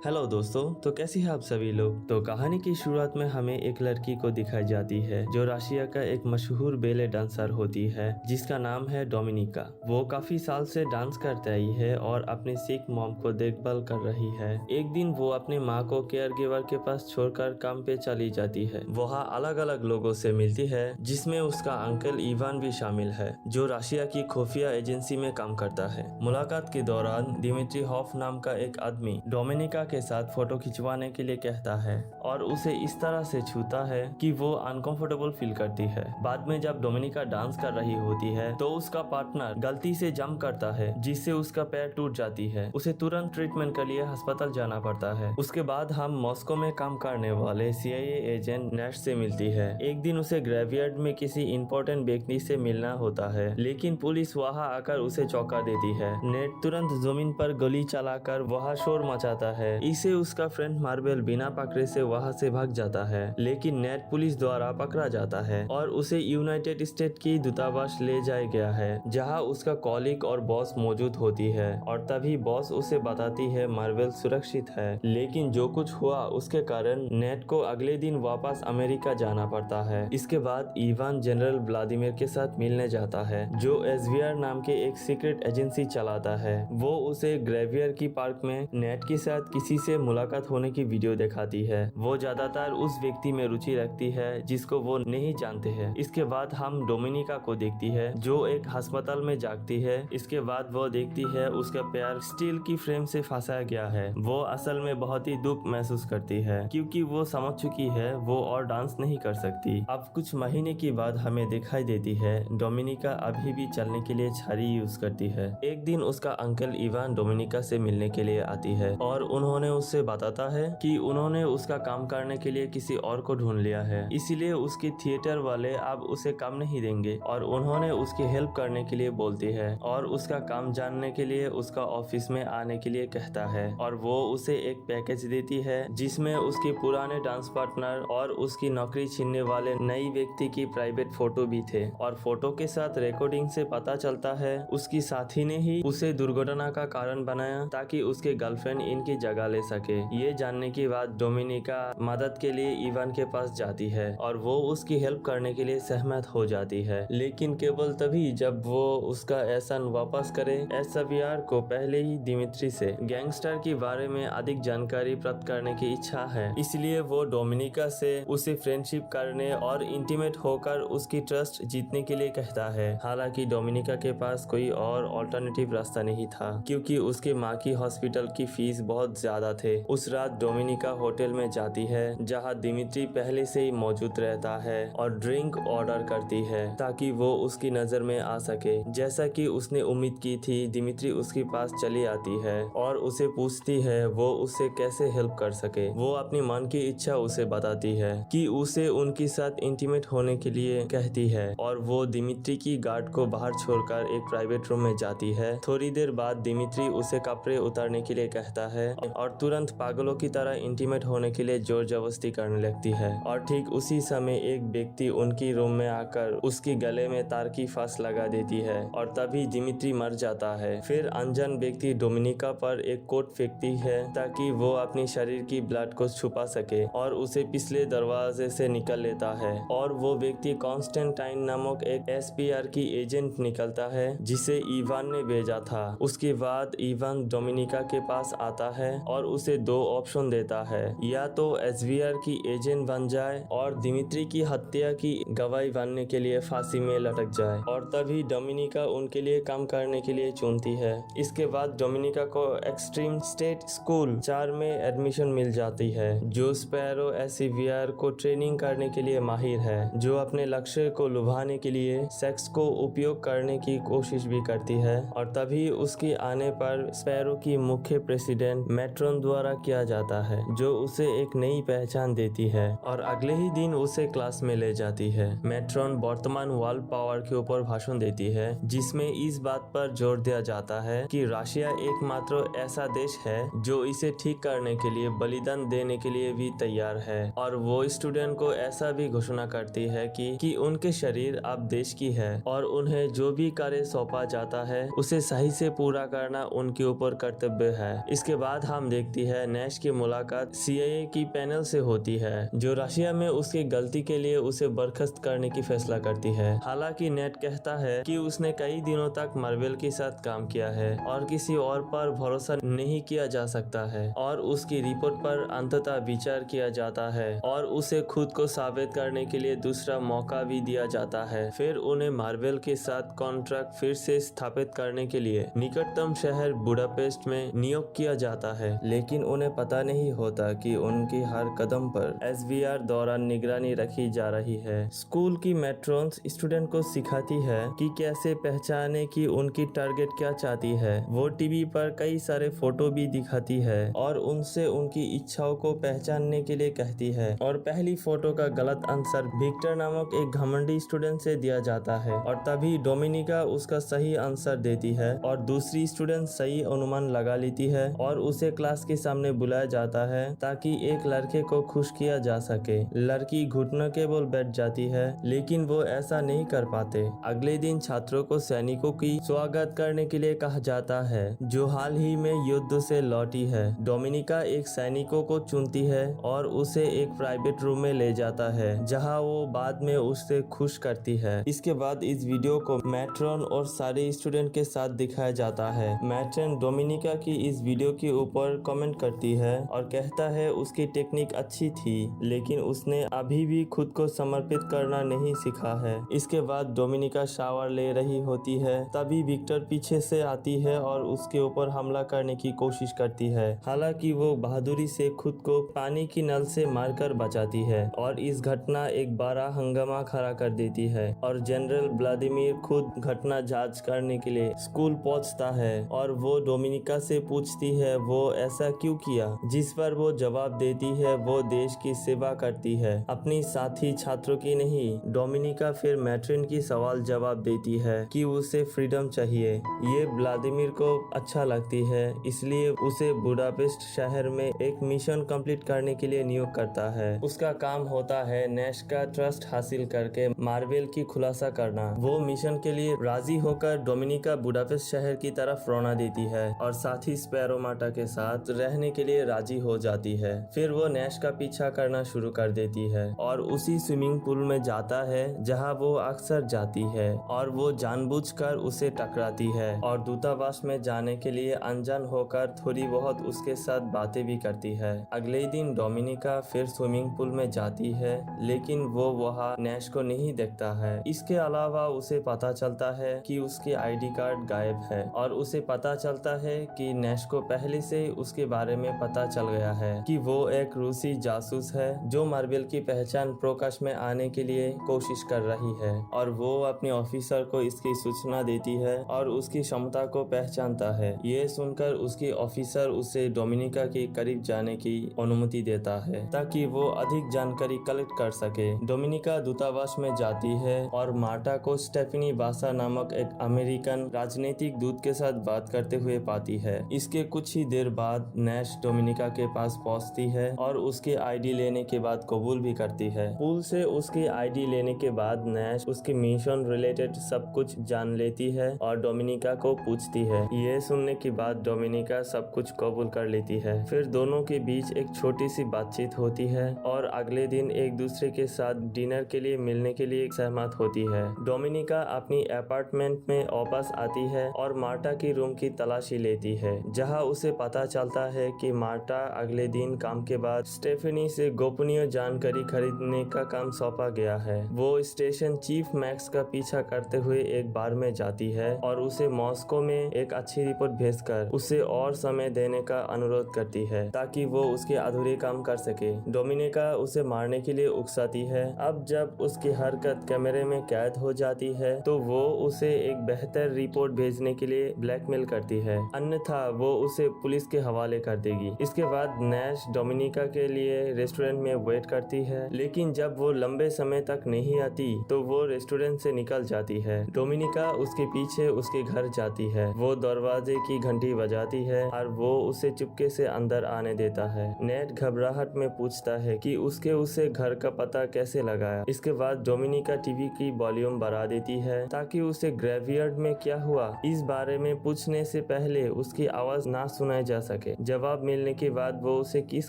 Hello दोस्तों, तो कैसी हैं आप सभी लोग। तो कहानी की शुरुआत में हमें एक लड़की को दिखाई जाती है जो रशिया का एक मशहूर बेले डांसर होती है जिसका नाम है डोमिनिका। वो काफी साल से डांस करते आई है और अपनी सिक मॉम को देखभाल कर रही है। एक दिन वो अपने माँ को केयर गिवर के पास छोड़कर काम पे चली जाती है। वहाँ अलग अलग लोगों से मिलती है जिसमें उसका अंकल इवान भी शामिल है जो रशिया की खुफिया एजेंसी में काम करता है। मुलाकात के दौरान दिमित्री हॉफ नाम का एक आदमी डोमिनिका के साथ फोटो खिंचवाने के लिए कहता है और उसे इस तरह से छूता है कि वो अनकंफर्टेबल फील करती है। बाद में जब डोमिनिका डांस कर रही होती है तो उसका पार्टनर गलती से जंप करता है जिससे उसका पैर टूट जाती है। उसे तुरंत ट्रीटमेंट के लिए अस्पताल जाना पड़ता है। उसके बाद हम मॉस्को में काम करने वाले CIA एजेंट नेट से मिलती है। एक दिन उसे ग्रेवयार्ड में किसी इंपॉर्टेंट व्यक्ति से मिलना होता है लेकिन पुलिस वहां आकर उसे चौंका देती है। नेट तुरंत जमीन पर गोली चलाकर वहां शोर मचाता है। इसे उसका फ्रेंड मार्बल बिना पकड़े से वहां से भाग जाता है लेकिन नेट पुलिस द्वारा पकड़ा जाता है और उसे यूनाइटेड स्टेट की दूतावास ले जाया गया है जहां उसका कॉलीग और बॉस मौजूद होती है और तभी बॉस उसे बताती है मार्बल सुरक्षित है। लेकिन जो कुछ हुआ उसके कारण नेट को अगले दिन वापस अमेरिका जाना पड़ता है। इसके बाद इवान जनरल व्लादिमीर के साथ मिलने जाता है जो SVR नाम के एक सीक्रेट एजेंसी चलाता है। वो उसे ग्रेवियर की पार्क में नेट के साथ किसी से मुलाकात होने की वीडियो दिखाती है। वो ज्यादातर उस व्यक्ति में रुचि रखती है जिसको वो नहीं जानते हैं। इसके बाद हम डोमिनिका को देखती है जो एक अस्पताल में जागती है। इसके बाद वो देखती है उसका पैर स्टील की फ्रेम से फंसाया गया है। वो असल में बहुत ही दुख महसूस करती है क्योंकि वो समझ चुकी है वो और डांस नहीं कर सकती। अब कुछ महीने के बाद हमें दिखाई देती है डोमिनिका अभी भी चलने के लिए छड़ी यूज करती है। एक दिन उसका अंकल इवान डोमिनिका से मिलने के लिए आती है और उन्होंने उससे बताता है कि उन्होंने उसका काम करने के लिए किसी और को ढूंढ लिया है, इसीलिए उसके थिएटर वाले अब उसे काम नहीं देंगे और उन्होंने उसकी हेल्प करने के लिए बोलती है और उसका काम जानने के लिए उसका ऑफिस में आने के लिए कहता है और वो उसे एक पैकेज देती है जिसमें उसके पुराने डांस पार्टनर और उसकी नौकरी छीनने वाले नई व्यक्ति की प्राइवेट फोटो भी थे और फोटो के साथ रिकॉर्डिंग से पता चलता है उसकी साथी ने ही उसे दुर्घटना का कारण बनाया ताकि उसके गर्लफ्रेंड इनकी जगह ले सके। ये जानने के बाद डोमिनिका मदद के लिए इवान के पास जाती है और वो उसकी हेल्प करने के लिए सहमत हो जाती है लेकिन केवल तभी जब वो उसका एहसान वापस करे। SVR को पहले ही दिमित्री से गैंगस्टर के बारे में अधिक जानकारी प्राप्त करने की इच्छा है, इसलिए वो डोमिनिका से उसे फ्रेंडशिप करने और इंटीमेट होकर उसकी ट्रस्ट जीतने के लिए कहता है। हालांकि डोमिनिका के पास कोई और ऑल्टरनेटिव रास्ता नहीं था क्योंकि उसके माँ की हॉस्पिटल की फीस बहुत ज्यादा थे। उस रात डोमिनिका होटल में जाती है जहां दिमित्री पहले से ही मौजूद रहता है और ड्रिंक ऑर्डर करती है ताकि वो उसकी नजर में आ सके। जैसा कि उसने उम्मीद की थी, दिमित्री उसके पास चली आती है और उसे पूछती है वो उससे कैसे हेल्प कर सके। वो अपनी मन की इच्छा उसे बताती है कि उसे उनके साथ इंटीमेट होने के लिए कहती है और वो दिमित्री की गार्ड को बाहर छोड़कर एक प्राइवेट रूम में जाती है। थोड़ी देर बाद दिमित्री उसे कपड़े उतारने के लिए कहता है और तुरंत पागलों की तरह इंटीमेट होने के लिए जोर जबरदस्ती करने लगती है और ठीक उसी समय एक व्यक्ति उनकी रूम में आकर उसके गले में तार की फांस लगा देती है और तभी दिमित्री मर जाता है। फिर अनजान व्यक्ति डोमिनिका पर एक कोट फेंकती है ताकि वो अपनी शरीर की ब्लड को छुपा सके और उसे पिछले दरवाजे से निकल लेता है और वो व्यक्ति कॉन्स्टेंटाइन नामक एक SPR की एजेंट निकलता है जिसे इवान ने भेजा था। उसके बाद इवान डोमिनिका के पास आता है और उसे दो ऑप्शन देता है, या तो SVR की एजेंट बन जाए और दिमित्री की हत्या की गवाही बनने के लिए फांसी में लटक जाए और तभी डोमिनिका उनके लिए काम करने के लिए चुनती है। इसके बाद डोमिनिका को एक्सट्रीम स्टेट स्कूल 4 में एडमिशन मिल जाती है जो स्पैरो SVR को ट्रेनिंग करने के लिए माहिर है, जो अपने लक्ष्य को लुभाने के लिए सेक्स को उपयोग करने की कोशिश भी करती है। और तभी उसके आने पर स्पैरो की मुख्य प्रेसिडेंट मेट्रॉन द्वारा किया जाता है जो उसे एक नई पहचान देती है और अगले ही दिन उसे क्लास में ले जाती है। मेट्रॉन वर्तमान वर्ल्ड पावर के ऊपर भाषण देती है जिसमें इस बात पर जोर दिया जाता है कि रशिया एकमात्र ऐसा देश है जो इसे ठीक करने के लिए बलिदान देने के लिए भी तैयार है। और वो स्टूडेंट को ऐसा भी घोषणा करती है कि उनके शरीर अब देश की है और उन्हें जो भी कार्य सौंपा जाता है उसे सही से पूरा करना उनके ऊपर कर्तव्य है। इसके बाद हम देखती है, नैश की मुलाकात CIA की पैनल से होती है, जो रशिया में उसकी गलती के लिए उसे बर्खास्त करने की फैसला करती है। हालांकि नेट कहता है कि उसने कई दिनों तक मार्वेल के साथ काम किया है और किसी और पर भरोसा नहीं किया जा सकता है, और उसकी रिपोर्ट पर अंततः विचार किया जाता है और उसे खुद को साबित करने के लिए दूसरा मौका भी दिया जाता है। फिर उन्हें मार्वेल के साथ कॉन्ट्रैक्ट फिर से स्थापित करने के लिए निकटतम शहर बुडापेस्ट में नियुक्त किया जाता है, लेकिन उन्हें पता नहीं होता कि उनकी हर कदम पर SVR द्वारा निगरानी रखी जा रही है। स्कूल की मैट्रॉन्स स्टूडेंट को सिखाती है कि कैसे पहचाने कि उनकी टारगेट क्या चाहती है। वो टीवी पर कई सारे फोटो भी दिखाती है और उनसे उनकी इच्छाओं को पहचानने के लिए कहती है, और पहली फोटो का गलत आंसर विक्टर नामक एक घमंडी स्टूडेंट से दिया जाता है, और तभी डोमिनिका उसका सही आंसर देती है और दूसरी स्टूडेंट सही अनुमान लगा लेती है और उसे क्लास के सामने बुलाया जाता है ताकि एक लड़के को खुश किया जा सके। लड़की घुटनों के बल बैठ जाती है, लेकिन वो ऐसा नहीं कर पाते। अगले दिन छात्रों को सैनिकों की स्वागत करने के लिए कहा जाता है जो हाल ही में युद्ध से लौटी है। डोमिनिका एक सैनिकों को चुनती है और उसे एक प्राइवेट रूम में ले जाता है जहां वो बाद में उससे खुश करती है। इसके बाद इस वीडियो को मैट्रॉन और सारे स्टूडेंट के साथ दिखाया जाता है। मैट्रॉन डोमिनिका की इस वीडियो के ऊपर कमेंट करती है और कहता है उसकी टेक्निक अच्छी थी, लेकिन उसने अभी भी खुद को समर्पित करना नहीं सीखा है। इसके बाद डोमिनिका शावर ले रही होती है, तभी विक्टर पीछे से आती है और उसके ऊपर हमला करने की कोशिश करती है। हालांकि वो बहादुरी से खुद को पानी की नल से मारकर बचाती है, और इस घटना एक बड़ा हंगामा खड़ा कर देती है और जनरल व्लादिमीर खुद घटना जांच करने के लिए स्कूल पहुंचता है और वो डोमिनिका से पूछती है वो ऐसा क्यों किया, जिस पर वो जवाब देती है वो देश की सेवा करती है, अपनी साथी छात्रों की नहीं। डोमिनिका फिर मैट्रिन की सवाल जवाब देती है कि उसे फ्रीडम चाहिए। ये व्लादिमीर को अच्छा लगती है, इसलिए उसे बुडापेस्ट शहर में एक मिशन कंप्लीट करने के लिए नियुक्त करता है। उसका काम होता है नैश का ट्रस्ट हासिल करके मार्वेल की खुलासा करना। वो मिशन के लिए राजी होकर डोमिनिका बुडापेस्ट शहर की तरफ रवाना देती है और साथ ही स्पैरोमाटा के साथ रहने के लिए राजी हो जाती है। फिर वो नैश का पीछा करना शुरू कर देती है और उसी स्विमिंग पूल में जाता है जहां वो अक्सर जाती है, और वो जानबूझकर उसे टकराती है और दूतावास में जाने के लिए अनजान होकर थोड़ी बहुत उसके साथ बातें भी करती है। अगले दिन डोमिनिका फिर स्विमिंग पूल में जाती है, लेकिन वो वहाँ नैश को नहीं देखता है। इसके अलावा उसे पता चलता है कि उसकी ID कार्ड गायब है, और उसे पता चलता है कि नैश को पहले से उसके बारे में पता चल गया है कि वो एक रूसी जासूस है जो मार्वेल की पहचान प्रकाश में आने के लिए कोशिश कर रही है, और वो अपने ऑफिसर को इसकी सूचना देती है और उसकी क्षमता को पहचानता है। ये सुनकर उसकी ऑफिसर उसे डोमिनिका के करीब जाने की अनुमति देता है ताकि वो अधिक जानकारी कलेक्ट कर सके। डोमिनिका दूतावास में जाती है और मार्टा को स्टेफनी बासा नामक एक अमेरिकन राजनीतिक दूत के साथ बात करते हुए पाती है। इसके कुछ ही देर बाद नैश डोमिनिका के पास पहुंचती है और उसके ID लेने के बाद कबूल भी करती है। पूल से उसकी ID लेने के बाद नैश उसके मिशन रिलेटेड सब कुछ जान लेती है और डोमिनिका को पूछती है। ये सुनने के बाद डोमिनिका सब कुछ कबूल कर लेती है। फिर दोनों के बीच एक छोटी सी बातचीत होती है और अगले दिन एक दूसरे के साथ डिनर के लिए मिलने के लिए सहमत होती है। डोमिनिका अपनी अपार्टमेंट में वापस आती है और मार्टा की रूम की तलाशी लेती है, जहां उसे पता चलता है कि मार्टा अगले दिन काम के बाद स्टेफनी से गोपनीय जानकारी खरीदने का काम सौंपा गया है। वो स्टेशन चीफ मैक्स का पीछा करते हुए एक बार में जाती है और उसे मॉस्को में एक अच्छी रिपोर्ट भेजकर उसे और समय देने का अनुरोध करती है ताकि वो उसके अधूरे काम कर सके। डोमिनिका उसे मारने के लिए उकसाती है। अब जब उसकी हरकत कैमरे में कैद हो जाती है तो वो उसे एक बेहतर रिपोर्ट भेजने के लिए ब्लैकमेल करती है, अन्यथा वो उसे पुलिस के हवाले कर देगी। इसके बाद नैश डोमिनिका के लिए रेस्टोरेंट में वेट करती है, लेकिन जब वो लंबे समय तक नहीं आती तो वो रेस्टोरेंट से निकल जाती है। डोमिनिका उसके पीछे उसके घर जाती है। वो दरवाजे की घंटी बजाती है और वो उसे चुपके से अंदर आने देता है। नेट घबराहट में पूछता है कि उसे घर का पता कैसे लगाया। इसके बाद डोमिनिका टीवी की वॉल्यूम बढ़ा देती है ताकि उसे ग्रेवयार्ड में क्या हुआ इस बारे में पूछने से पहले उसकी आवाज ना सुनाई जा सके। सके। जवाब मिलने के बाद वो उसे किस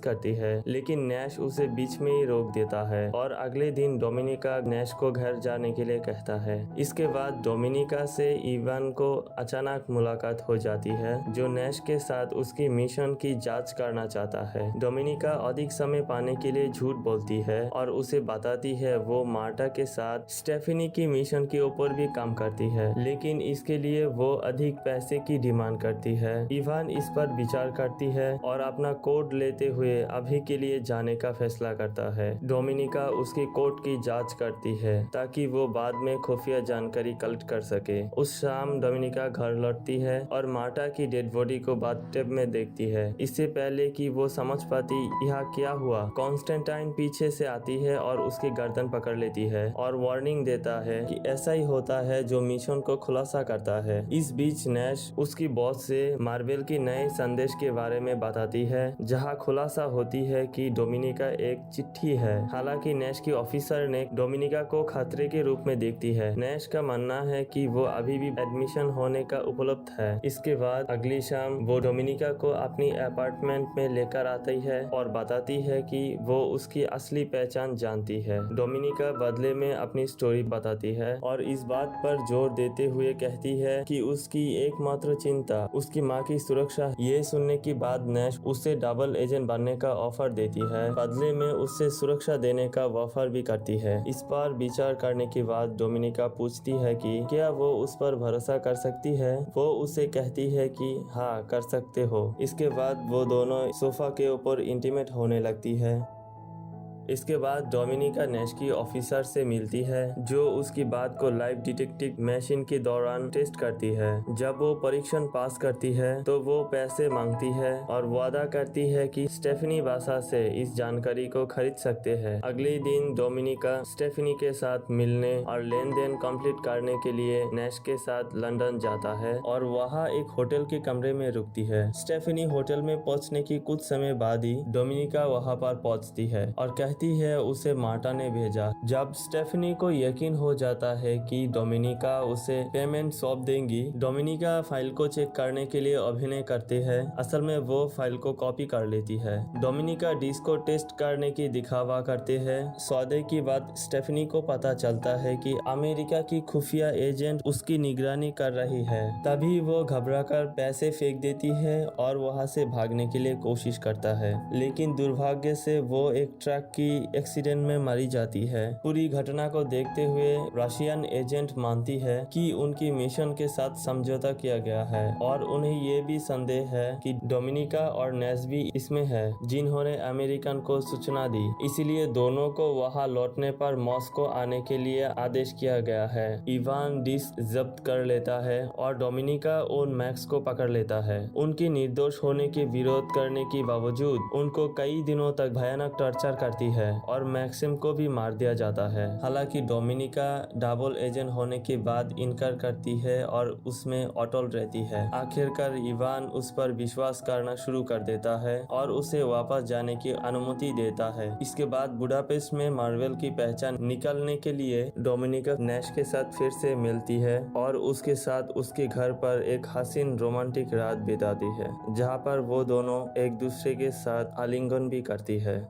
करती है, लेकिन नैश उसे बीच में ही रोक देता है और अगले दिन डोमिनिका नैश को घर जाने के लिए कहता है। इसके बाद डोमिनिका से इवान को अचानक मुलाकात हो जाती है, जो नैश के साथ उसकी मिशन की जांच करना चाहता है। डोमिनिका अधिक समय पाने के लिए झूठ बोलती है और उसे बताती है वो मार्टा के साथ स्टेफनी की मिशन के ऊपर भी काम करती है, लेकिन इसके लिए वो अधिक पैसे की डिमांड करती है। इवान इस पर विचार करती है और अपना कोड लेते हुए अभी के लिए जाने का फैसला करता है। डोमिनिका उसकी कोड की जांच करती है ताकि वो बाद में खुफिया जानकारी कलेक्ट कर सके। उस शाम डोमिनिका घर लौटती है और मार्टा की डेड बॉडी को बाथटब में देखती है। इससे पहले कि वो समझ पाती यहाँ क्या हुआ, कॉन्स्टेंटाइन पीछे से आती है और उसकी गर्दन पकड़ लेती है और वार्निंग देता है कि ऐसा ही होता है जो मिशन को खुलासा करता है। इस बीच नैश उसकी बॉस से मार्वेल की नए संदेश के बारे में बताती है, जहाँ खुलासा होती है कि डोमिनिका एक चिट्ठी है। हालांकि नैश की ऑफिसर ने डोमिनिका को खतरे के रूप में देखती है। नैश का मानना है कि वो अभी भी एडमिशन होने का उपलब्ध है। इसके बाद अगली शाम वो डोमिनिका को अपनी अपार्टमेंट में लेकर आती है और बताती है कि वो उसकी असली पहचान जानती है। डोमिनिका बदले में अपनी स्टोरी बताती है और इस बात पर जोर देते हुए कहती है कि उसकी एकमात्र चिंता उसकी माँ की सुरक्षा। ये सुनने के बाद नैश उसे डबल एजेंट बनने का ऑफर देती है, बदले में उससे सुरक्षा देने का ऑफर भी करती है। इस पर विचार करने के बाद डोमिनिका पूछती है कि क्या वो उस पर भरोसा कर सकती है। वो उसे कहती है कि हाँ, कर सकते हो। इसके बाद वो दोनों सोफा के ऊपर इंटीमेट होने लगती है। इसके बाद डोमिनिका नैश की ऑफिसर से मिलती है, जो उसकी बात को लाइव डिटेक्टिव मशीन के दौरान टेस्ट करती है। जब वो परीक्षण पास करती है तो वो पैसे मांगती है और वादा करती है कि स्टेफनी बासा से इस जानकारी को खरीद सकते हैं। अगले दिन डोमिनिका स्टेफनी के साथ मिलने और लेन देन कंप्लीट करने के लिए नैश के साथ लंदन जाता है और वहाँ एक होटल के कमरे में रुकती है। स्टेफनी होटल में पहुँचने की कुछ समय बाद ही डोमिनिका वहाँ पर पहुँचती है और कहती है उसे मार्टा ने भेजा। जब स्टेफनी को यकीन हो जाता है कि डोमिनिका उसे पेमेंट सौंप देंगी, डोमिनिका फाइल को चेक करने के लिए अभिनय करती है। असल में वो फाइल को कॉपी कर लेती है। डोमिनिका डिस्क को टेस्ट करने की दिखावा करते हैं। सौदे की बात स्टेफनी को पता चलता है कि अमेरिका की खुफिया एजेंट उसकी निगरानी कर रही है। तभी वो घबराकर पैसे फेंक देती है और वहां से भागने के लिए कोशिश करता है, लेकिन दुर्भाग्य से वो एक ट्रक की एक्सीडेंट में मारी जाती है। पूरी घटना को देखते हुए रशियन एजेंट मानती है कि उनकी मिशन के साथ समझौता किया गया है और उन्हें ये भी संदेह है कि डोमिनिका और नैश भी इसमें है, जिन्होंने अमेरिकन को सूचना दी। इसलिए दोनों को वहां लौटने पर मॉस्को आने के लिए आदेश किया गया है। इवान डिस्क जब्त कर लेता है और डोमिनिका और मैक्स को पकड़ लेता है। उनकी निर्दोष होने के विरोध करने के बावजूद उनको कई दिनों तक भयानक टॉर्चर करती है और मैक्सिम को भी मार दिया जाता है। हालांकि डोमिनिका डबल एजेंट होने के बाद इनकार करती है और उसमें अटल रहती है। आखिरकार इवान उस पर विश्वास करना शुरू कर देता है और उसे वापस जाने की अनुमति देता है। इसके बाद बुडापेस्ट में मार्वेल की पहचान निकालने के लिए डोमिनिका नैश के साथ फिर से मिलती है और उसके साथ उसके घर पर एक हसीन रोमांटिक रात बिताती है, जहाँ पर वो दोनों एक दूसरे के साथ आलिंगन भी करती है।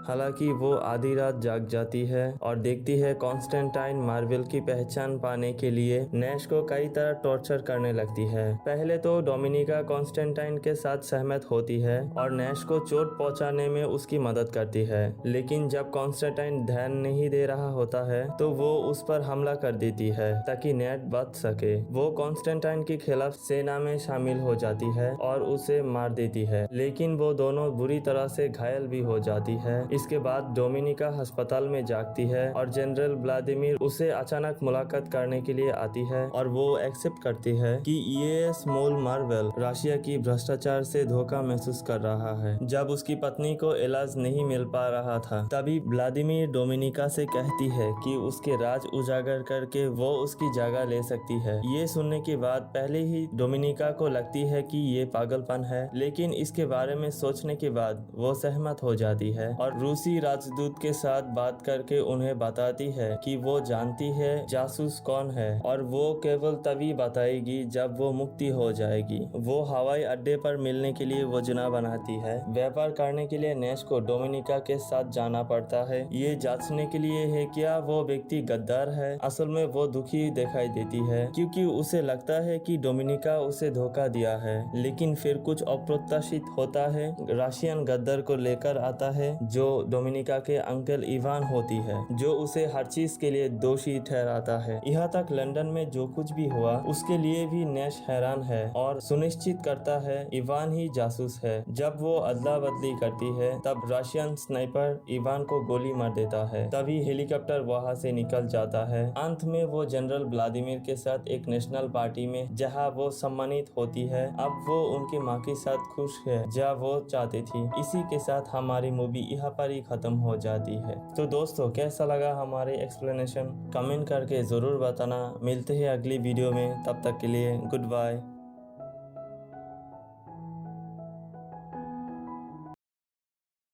हालांकि वो आधी रात जाग जाती है और देखती है कॉन्स्टेंटाइन मार्वेल की पहचान पाने के लिए नैश को कई तरह टॉर्चर करने लगती है। पहले तो डोमिनिका कॉन्स्टेंटाइन के साथ सहमत होती है और नैश को चोट पहुंचाने में उसकी मदद करती है, लेकिन जब कॉन्स्टेंटाइन ध्यान नहीं दे रहा होता है तो वो उस पर हमला कर देती है ताकि नैश बच सके। वो कॉन्स्टेंटाइन के खिलाफ सेना में शामिल हो जाती है और उसे मार देती है, लेकिन वो दोनों बुरी तरह से घायल भी हो जाती है। इसके बाद डोमिनिका अस्पताल में जागती है और जनरल व्लादिमीर उसे अचानक मुलाकात करने के लिए आती है और वो एक्सेप्ट करती है कि ये स्मॉल मार्वेल रशिया की भ्रष्टाचार से धोखा महसूस कर रहा है। जब उसकी पत्नी को इलाज नहीं मिल पा रहा था, तभी व्लादिमीर डोमिनिका से कहती है कि उसके राज उजागर करके वो उसकी जगह ले सकती है। ये सुनने के बाद पहले ही डोमिनिका को लगती है कि ये पागलपन है, लेकिन इसके बारे में सोचने के बाद वो सहमत हो जाती है और रूसी राजदूत के साथ बात करके उन्हें बताती है कि वो जानती है जासूस कौन है और वो केवल तभी बताएगी जब वो मुक्ति हो जाएगी। वो हवाई अड्डे पर मिलने के लिए योजना बनाती है। व्यापार करने के लिए नैश को डोमिनिका के साथ जाना पड़ता है, ये जांचने के लिए है क्या वो व्यक्ति गद्दार है। असल में वो दुखी दिखाई देती है क्योंकि उसे लगता है कि डोमिनिका उसे धोखा दिया है। लेकिन फिर कुछ अप्रत्याशित होता है। रशियन गद्दार को लेकर आता है जो डोमिनिका के अंकल इवान होती है, जो उसे हर चीज के लिए दोषी ठहराता है। यहाँ तक लंदन में जो कुछ भी हुआ उसके लिए भी नैश हैरान है और सुनिश्चित करता है इवान ही जासूस है। जब वो अदला बदली करती है तब रशियन स्नाइपर इवान को गोली मार देता है। तभी हेलीकॉप्टर वहां से निकल जाता है। अंत में वो जनरल व्लादिमीर के साथ एक नेशनल पार्टी में जहां वो सम्मानित होती है। अब वो उनकी माँ के साथ खुश है जहाँ वो चाहती थी। इसी के साथ हमारी मूवी यहाँ पर ही खत्म हो जाती है। तो दोस्तों कैसा लगा हमारे एक्सप्लेनेशन, कमेंट करके जरूर बताना। मिलते हैं अगली वीडियो में, तब तक के लिए गुड बाय।